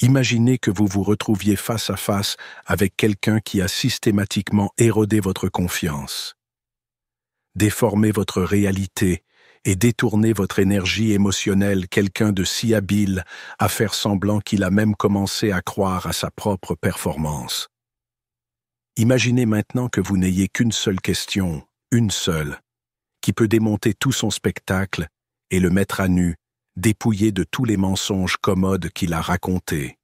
Imaginez que vous vous retrouviez face à face avec quelqu'un qui a systématiquement érodé votre confiance, déformé votre réalité et détourné votre énergie émotionnelle, quelqu'un de si habile à faire semblant qu'il a même commencé à croire à sa propre performance. Imaginez maintenant que vous n'ayez qu'une seule question, une seule, qui peut démonter tout son spectacle et le mettre à nu, dépouillé de tous les mensonges commodes qu'il a racontés.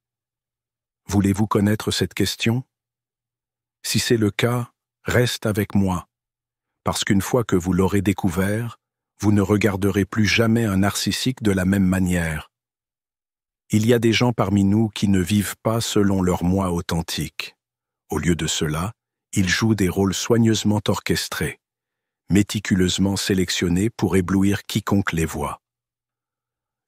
Voulez-vous connaître cette question? Si c'est le cas, reste avec moi, parce qu'une fois que vous l'aurez découvert, vous ne regarderez plus jamais un narcissique de la même manière. Il y a des gens parmi nous qui ne vivent pas selon leur moi authentique. Au lieu de cela, ils jouent des rôles soigneusement orchestrés, méticuleusement sélectionnés pour éblouir quiconque les voit.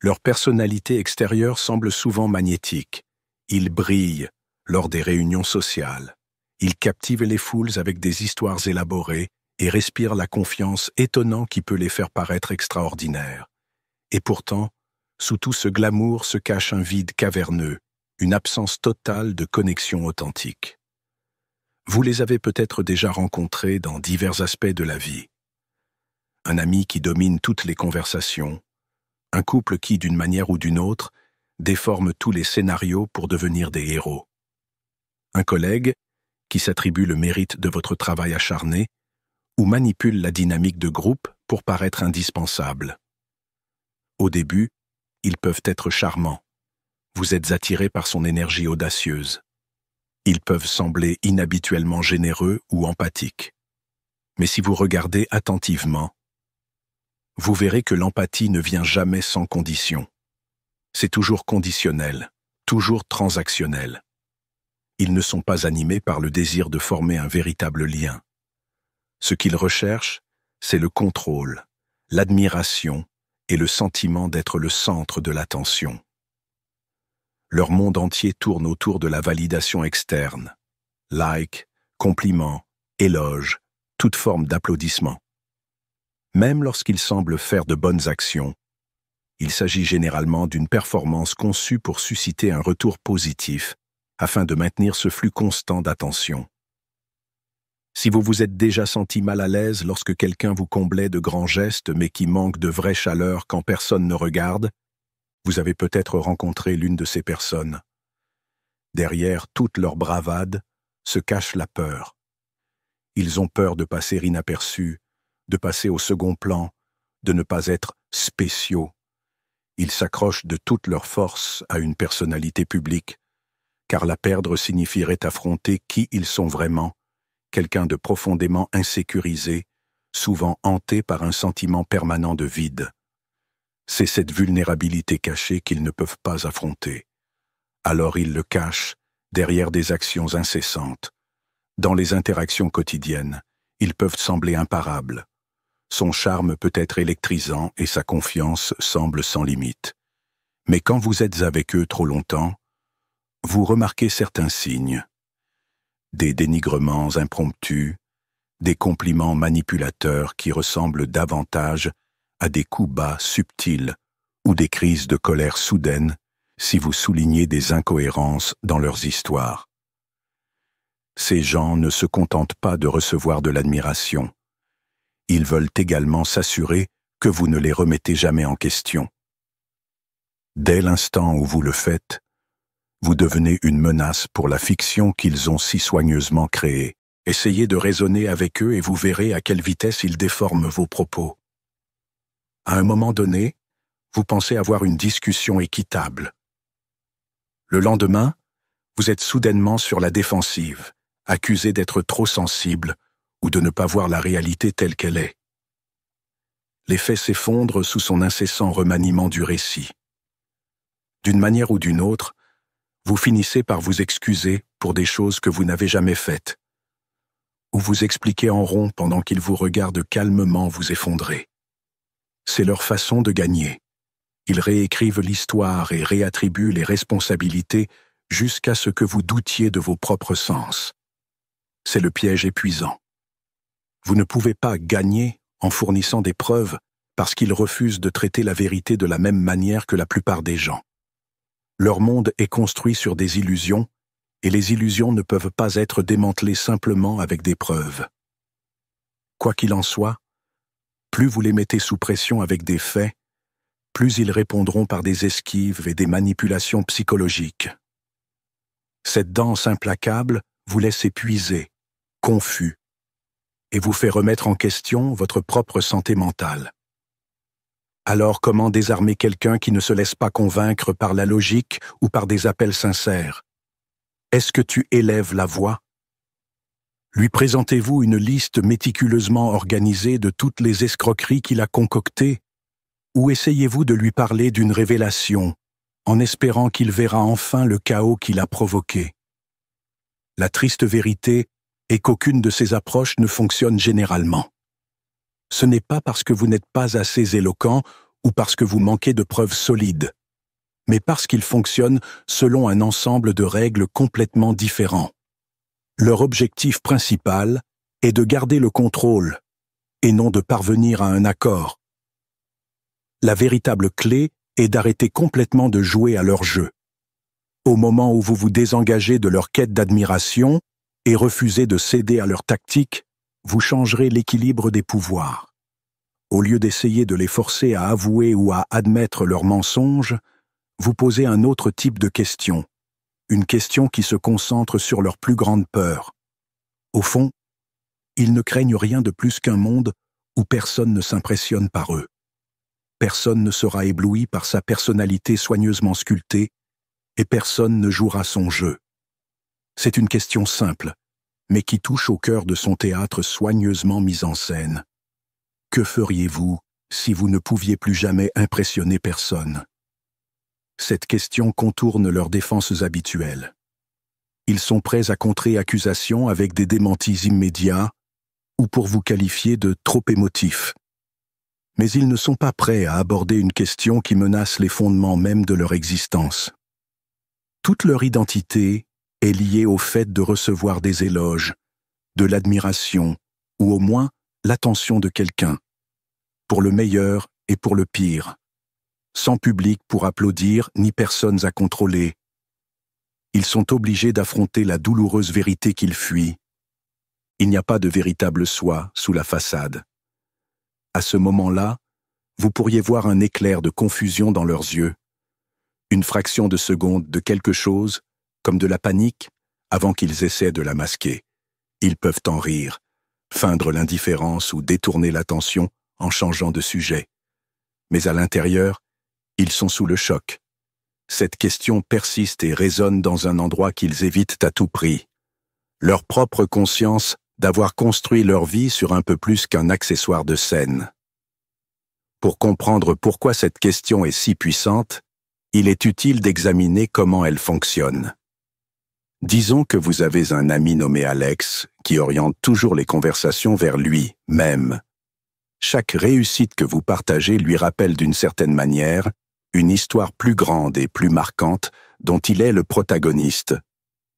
Leur personnalité extérieure semble souvent magnétique. Ils brillent lors des réunions sociales. Ils captivent les foules avec des histoires élaborées et respirent la confiance étonnante qui peut les faire paraître extraordinaires. Et pourtant, sous tout ce glamour se cache un vide caverneux, une absence totale de connexion authentique. Vous les avez peut-être déjà rencontrés dans divers aspects de la vie. Un ami qui domine toutes les conversations, un couple qui, d'une manière ou d'une autre, déforme tous les scénarios pour devenir des héros. Un collègue qui s'attribue le mérite de votre travail acharné ou manipule la dynamique de groupe pour paraître indispensable. Au début, ils peuvent être charmants. Vous êtes attiré par son énergie audacieuse. Ils peuvent sembler inhabituellement généreux ou empathiques. Mais si vous regardez attentivement, vous verrez que l'empathie ne vient jamais sans condition. C'est toujours conditionnel, toujours transactionnel. Ils ne sont pas animés par le désir de former un véritable lien. Ce qu'ils recherchent, c'est le contrôle, l'admiration et le sentiment d'être le centre de l'attention. Leur monde entier tourne autour de la validation externe. Like, compliments, éloges, toute forme d'applaudissement. Même lorsqu'ils semblent faire de bonnes actions, il s'agit généralement d'une performance conçue pour susciter un retour positif afin de maintenir ce flux constant d'attention. Si vous vous êtes déjà senti mal à l'aise lorsque quelqu'un vous comblait de grands gestes mais qui manque de vraie chaleur quand personne ne regarde, vous avez peut-être rencontré l'une de ces personnes. Derrière toute leur bravade se cache la peur. Ils ont peur de passer inaperçus, de passer au second plan, de ne pas être spéciaux. Ils s'accrochent de toute leur force à une personnalité publique, car la perdre signifierait affronter qui ils sont vraiment, quelqu'un de profondément insécurisé, souvent hanté par un sentiment permanent de vide. C'est cette vulnérabilité cachée qu'ils ne peuvent pas affronter. Alors ils le cachent derrière des actions incessantes. Dans les interactions quotidiennes, ils peuvent sembler imparables. Son charme peut être électrisant et sa confiance semble sans limite. Mais quand vous êtes avec eux trop longtemps, vous remarquez certains signes. Des dénigrements impromptus, des compliments manipulateurs qui ressemblent davantage à des coups bas subtils ou des crises de colère soudaines si vous soulignez des incohérences dans leurs histoires. Ces gens ne se contentent pas de recevoir de l'admiration. Ils veulent également s'assurer que vous ne les remettez jamais en question. Dès l'instant où vous le faites, vous devenez une menace pour la fiction qu'ils ont si soigneusement créée. Essayez de raisonner avec eux et vous verrez à quelle vitesse ils déforment vos propos. À un moment donné, vous pensez avoir une discussion équitable. Le lendemain, vous êtes soudainement sur la défensive, accusé d'être trop sensible ou de ne pas voir la réalité telle qu'elle est. Les faits s'effondrent sous son incessant remaniement du récit. D'une manière ou d'une autre, vous finissez par vous excuser pour des choses que vous n'avez jamais faites, ou vous expliquez en rond pendant qu'ils vous regardent calmement vous effondrer. C'est leur façon de gagner. Ils réécrivent l'histoire et réattribuent les responsabilités jusqu'à ce que vous doutiez de vos propres sens. C'est le piège épuisant. Vous ne pouvez pas gagner en fournissant des preuves parce qu'ils refusent de traiter la vérité de la même manière que la plupart des gens. Leur monde est construit sur des illusions, et les illusions ne peuvent pas être démantelées simplement avec des preuves. Quoi qu'il en soit, plus vous les mettez sous pression avec des faits, plus ils répondront par des esquives et des manipulations psychologiques. Cette danse implacable vous laisse épuisé, confus, et vous fait remettre en question votre propre santé mentale. Alors comment désarmer quelqu'un qui ne se laisse pas convaincre par la logique ou par des appels sincères? Est-ce que tu élèves la voix? Lui présentez-vous une liste méticuleusement organisée de toutes les escroqueries qu'il a concoctées? Ou essayez-vous de lui parler d'une révélation, en espérant qu'il verra enfin le chaos qu'il a provoqué? La triste vérité est qu'aucune de ces approches ne fonctionne généralement. Ce n'est pas parce que vous n'êtes pas assez éloquent ou parce que vous manquez de preuves solides, mais parce qu'ils fonctionnent selon un ensemble de règles complètement différents. Leur objectif principal est de garder le contrôle et non de parvenir à un accord. La véritable clé est d'arrêter complètement de jouer à leur jeu. Au moment où vous vous désengagez de leur quête d'admiration et refusez de céder à leur tactique, vous changerez l'équilibre des pouvoirs. Au lieu d'essayer de les forcer à avouer ou à admettre leurs mensonges, vous posez un autre type de question, une question qui se concentre sur leur plus grande peur. Au fond, ils ne craignent rien de plus qu'un monde où personne ne s'impressionne par eux. Personne ne sera ébloui par sa personnalité soigneusement sculptée et personne ne jouera son jeu. C'est une question simple, mais qui touche au cœur de son théâtre soigneusement mis en scène. Que feriez-vous si vous ne pouviez plus jamais impressionner personne? Cette question contourne leurs défenses habituelles. Ils sont prêts à contrer accusations avec des démentis immédiats ou pour vous qualifier de trop émotifs. Mais ils ne sont pas prêts à aborder une question qui menace les fondements même de leur existence. Toute leur identité est liée au fait de recevoir des éloges, de l'admiration ou au moins l'attention de quelqu'un, pour le meilleur et pour le pire, sans public pour applaudir ni personnes à contrôler. Ils sont obligés d'affronter la douloureuse vérité qu'ils fuient. Il n'y a pas de véritable soi sous la façade. À ce moment-là, vous pourriez voir un éclair de confusion dans leurs yeux, une fraction de seconde de quelque chose, comme de la panique, avant qu'ils essaient de la masquer. Ils peuvent en rire, feindre l'indifférence ou détourner l'attention en changeant de sujet. Mais à l'intérieur, ils sont sous le choc. Cette question persiste et résonne dans un endroit qu'ils évitent à tout prix. Leur propre conscience d'avoir construit leur vie sur un peu plus qu'un accessoire de scène. Pour comprendre pourquoi cette question est si puissante, il est utile d'examiner comment elle fonctionne. Disons que vous avez un ami nommé Alex qui oriente toujours les conversations vers lui-même. Chaque réussite que vous partagez lui rappelle d'une certaine manière une histoire plus grande et plus marquante dont il est le protagoniste.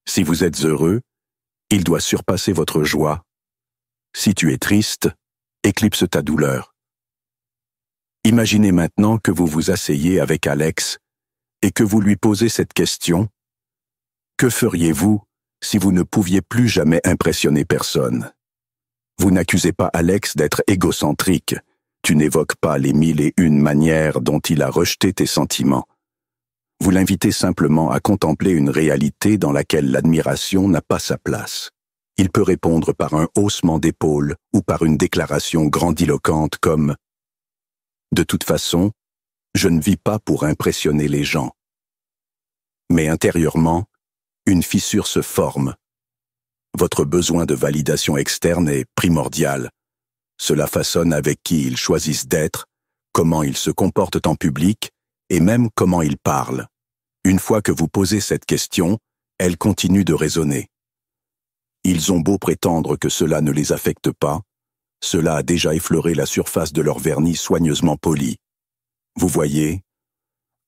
Si vous êtes heureux, il doit surpasser votre joie. Si tu es triste, éclipse ta douleur. Imaginez maintenant que vous vous asseyez avec Alex et que vous lui posez cette question. Que feriez-vous si vous ne pouviez plus jamais impressionner personne? Vous n'accusez pas Alex d'être égocentrique. Tu n'évoques pas les 1001 manières dont il a rejeté tes sentiments. Vous l'invitez simplement à contempler une réalité dans laquelle l'admiration n'a pas sa place. Il peut répondre par un haussement d'épaule ou par une déclaration grandiloquente comme « De toute façon, je ne vis pas pour impressionner les gens. » Mais intérieurement, une fissure se forme. Votre besoin de validation externe est primordial. Cela façonne avec qui ils choisissent d'être, comment ils se comportent en public et même comment ils parlent. Une fois que vous posez cette question, elle continue de résonner. Ils ont beau prétendre que cela ne les affecte pas, cela a déjà effleuré la surface de leur vernis soigneusement poli. Vous voyez,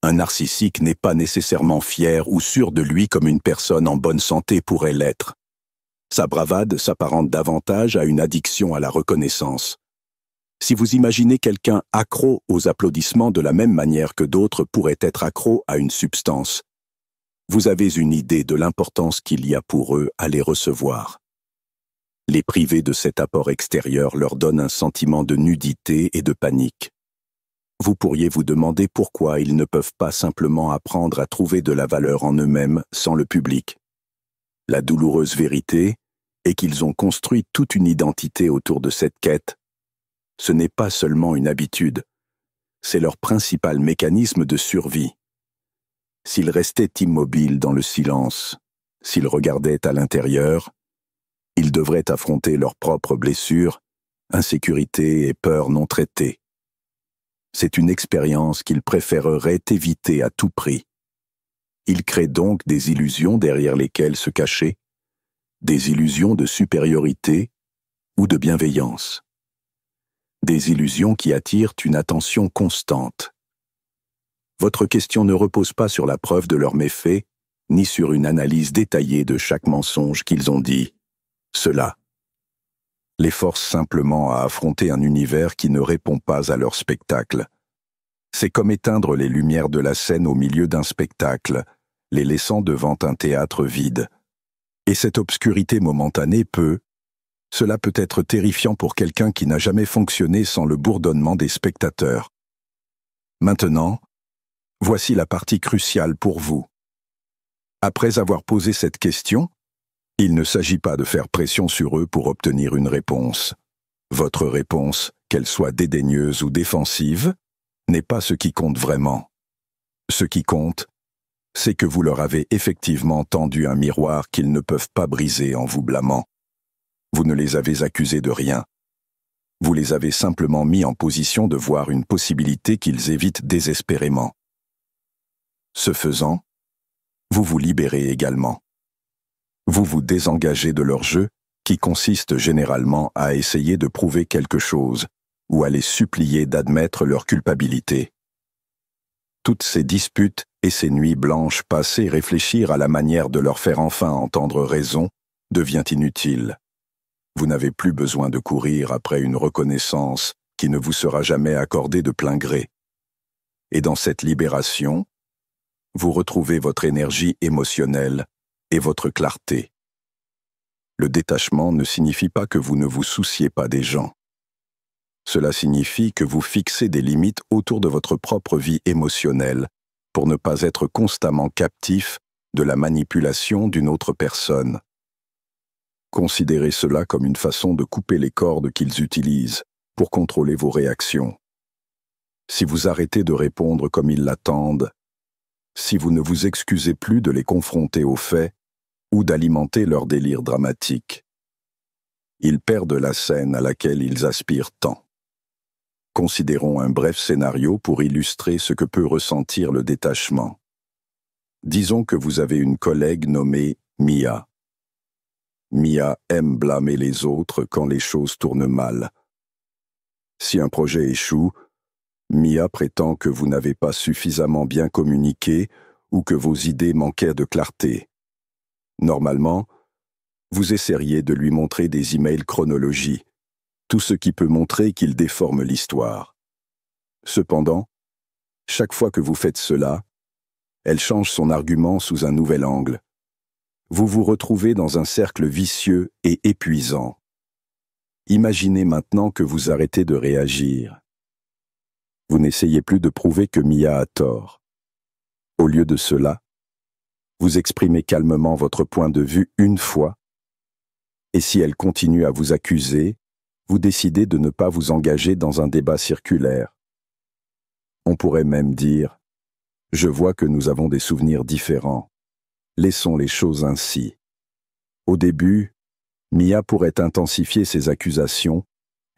un narcissique n'est pas nécessairement fier ou sûr de lui comme une personne en bonne santé pourrait l'être. Sa bravade s'apparente davantage à une addiction à la reconnaissance. Si vous imaginez quelqu'un accro aux applaudissements de la même manière que d'autres pourraient être accros à une substance, vous avez une idée de l'importance qu'il y a pour eux à les recevoir. Les priver de cet apport extérieur leur donne un sentiment de nudité et de panique. Vous pourriez vous demander pourquoi ils ne peuvent pas simplement apprendre à trouver de la valeur en eux-mêmes sans le public. La douloureuse vérité est qu'ils ont construit toute une identité autour de cette quête. Ce n'est pas seulement une habitude, c'est leur principal mécanisme de survie. S'ils restaient immobiles dans le silence, s'ils regardaient à l'intérieur, ils devraient affronter leurs propres blessures, insécurité et peurs non traitées. C'est une expérience qu'ils préféreraient éviter à tout prix. Ils créent donc des illusions derrière lesquelles se cacher, des illusions de supériorité ou de bienveillance. Des illusions qui attirent une attention constante. Votre question ne repose pas sur la preuve de leurs méfaits, ni sur une analyse détaillée de chaque mensonge qu'ils ont dit. Cela les force simplement à affronter un univers qui ne répond pas à leur spectacle. C'est comme éteindre les lumières de la scène au milieu d'un spectacle, les laissant devant un théâtre vide. Et cette obscurité momentanée cela peut être terrifiant pour quelqu'un qui n'a jamais fonctionné sans le bourdonnement des spectateurs. Maintenant, voici la partie cruciale pour vous. Après avoir posé cette question, il ne s'agit pas de faire pression sur eux pour obtenir une réponse. Votre réponse, qu'elle soit dédaigneuse ou défensive, n'est pas ce qui compte vraiment. Ce qui compte, c'est que vous leur avez effectivement tendu un miroir qu'ils ne peuvent pas briser en vous blâmant. Vous ne les avez accusés de rien. Vous les avez simplement mis en position de voir une possibilité qu'ils évitent désespérément. Ce faisant, vous vous libérez également. Vous vous désengagez de leur jeu, qui consiste généralement à essayer de prouver quelque chose, ou à les supplier d'admettre leur culpabilité. Toutes ces disputes et ces nuits blanches passées réfléchir à la manière de leur faire enfin entendre raison devient inutile. Vous n'avez plus besoin de courir après une reconnaissance qui ne vous sera jamais accordée de plein gré. Et dans cette libération, vous retrouvez votre énergie émotionnelle et votre clarté. Le détachement ne signifie pas que vous ne vous souciez pas des gens. Cela signifie que vous fixez des limites autour de votre propre vie émotionnelle pour ne pas être constamment captif de la manipulation d'une autre personne. Considérez cela comme une façon de couper les cordes qu'ils utilisent pour contrôler vos réactions. Si vous arrêtez de répondre comme ils l'attendent, si vous ne vous excusez plus de les confronter aux faits ou d'alimenter leur délire dramatique, ils perdent la scène à laquelle ils aspirent tant. Considérons un bref scénario pour illustrer ce que peut ressentir le détachement. Disons que vous avez une collègue nommée Mia. Mia aime blâmer les autres quand les choses tournent mal. Si un projet échoue, Mia prétend que vous n'avez pas suffisamment bien communiqué ou que vos idées manquaient de clarté. Normalement, vous essaieriez de lui montrer des emails chronologie, tout ce qui peut montrer qu'il déforme l'histoire. Cependant, chaque fois que vous faites cela, elle change son argument sous un nouvel angle. Vous vous retrouvez dans un cercle vicieux et épuisant. Imaginez maintenant que vous arrêtez de réagir. Vous n'essayez plus de prouver que Mia a tort. Au lieu de cela, vous exprimez calmement votre point de vue une fois, et si elle continue à vous accuser, vous décidez de ne pas vous engager dans un débat circulaire. On pourrait même dire « Je vois que nous avons des souvenirs différents. Laissons les choses ainsi. » Au début, Mia pourrait intensifier ses accusations.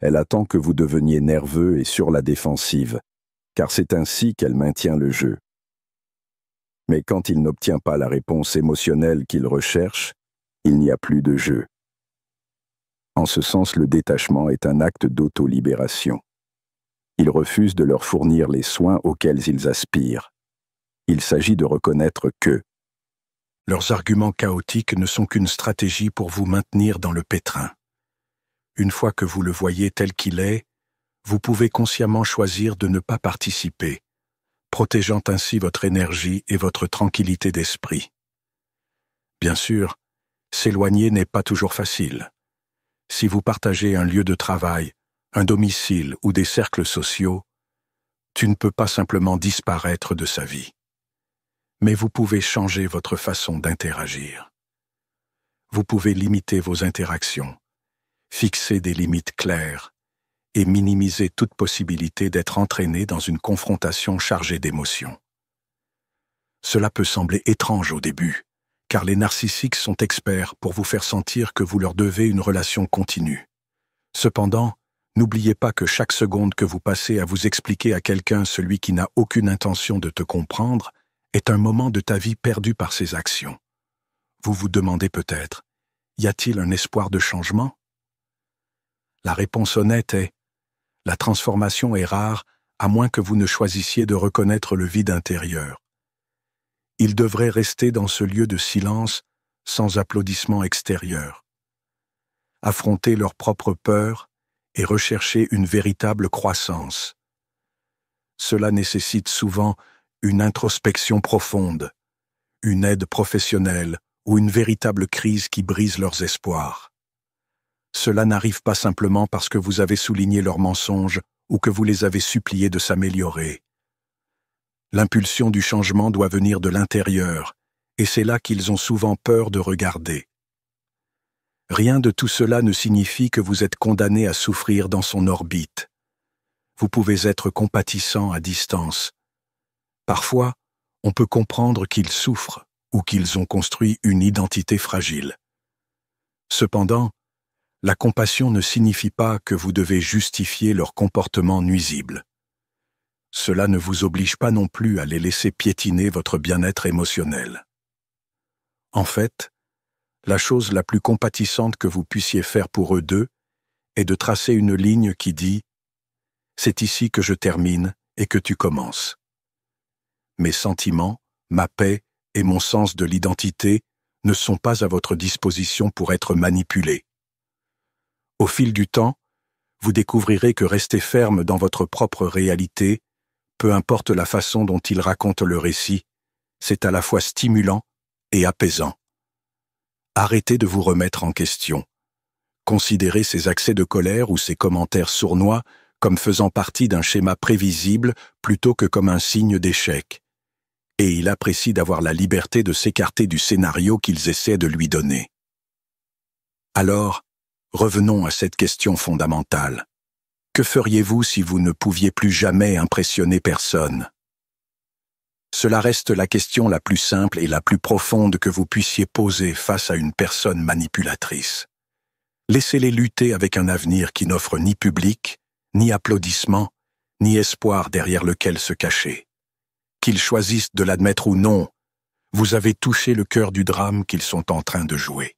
Elle attend que vous deveniez nerveux et sur la défensive, car c'est ainsi qu'elle maintient le jeu. Mais quand il n'obtient pas la réponse émotionnelle qu'il recherche, il n'y a plus de jeu. En ce sens, le détachement est un acte d'auto-libération. Il refuse de leur fournir les soins auxquels ils aspirent. Il s'agit de reconnaître que leurs arguments chaotiques ne sont qu'une stratégie pour vous maintenir dans le pétrin. Une fois que vous le voyez tel qu'il est, vous pouvez consciemment choisir de ne pas participer, protégeant ainsi votre énergie et votre tranquillité d'esprit. Bien sûr, s'éloigner n'est pas toujours facile. Si vous partagez un lieu de travail, un domicile ou des cercles sociaux, tu ne peux pas simplement disparaître de sa vie. Mais vous pouvez changer votre façon d'interagir. Vous pouvez limiter vos interactions, fixer des limites claires et minimiser toute possibilité d'être entraîné dans une confrontation chargée d'émotions. Cela peut sembler étrange au début, car les narcissiques sont experts pour vous faire sentir que vous leur devez une relation continue. Cependant, n'oubliez pas que chaque seconde que vous passez à vous expliquer à quelqu'un celui qui n'a aucune intention de te comprendre est un moment de ta vie perdu par ses actions. Vous vous demandez peut-être, y a-t-il un espoir de changement? La réponse honnête est, la transformation est rare à moins que vous ne choisissiez de reconnaître le vide intérieur. Ils devraient rester dans ce lieu de silence sans applaudissements extérieurs. Affronter leurs propres peurs et rechercher une véritable croissance. Cela nécessite souvent une introspection profonde, une aide professionnelle ou une véritable crise qui brise leurs espoirs. Cela n'arrive pas simplement parce que vous avez souligné leurs mensonges ou que vous les avez suppliés de s'améliorer. L'impulsion du changement doit venir de l'intérieur, et c'est là qu'ils ont souvent peur de regarder. Rien de tout cela ne signifie que vous êtes condamné à souffrir dans son orbite. Vous pouvez être compatissant à distance. Parfois, on peut comprendre qu'ils souffrent ou qu'ils ont construit une identité fragile. Cependant, la compassion ne signifie pas que vous devez justifier leur comportement nuisible. Cela ne vous oblige pas non plus à les laisser piétiner votre bien-être émotionnel. En fait, la chose la plus compatissante que vous puissiez faire pour eux deux est de tracer une ligne qui dit « C'est ici que je termine et que tu commences. Mes sentiments, ma paix et mon sens de l'identité ne sont pas à votre disposition pour être manipulés. » Au fil du temps, vous découvrirez que rester ferme dans votre propre réalité, peu importe la façon dont il raconte le récit, c'est à la fois stimulant et apaisant. Arrêtez de vous remettre en question. Considérez ces accès de colère ou ces commentaires sournois comme faisant partie d'un schéma prévisible plutôt que comme un signe d'échec. Et il apprécie d'avoir la liberté de s'écarter du scénario qu'ils essaient de lui donner. Alors, revenons à cette question fondamentale. Que feriez-vous si vous ne pouviez plus jamais impressionner personne? Cela reste la question la plus simple et la plus profonde que vous puissiez poser face à une personne manipulatrice. Laissez-les lutter avec un avenir qui n'offre ni public, ni applaudissements, ni espoir derrière lequel se cacher. Qu'ils choisissent de l'admettre ou non, vous avez touché le cœur du drame qu'ils sont en train de jouer.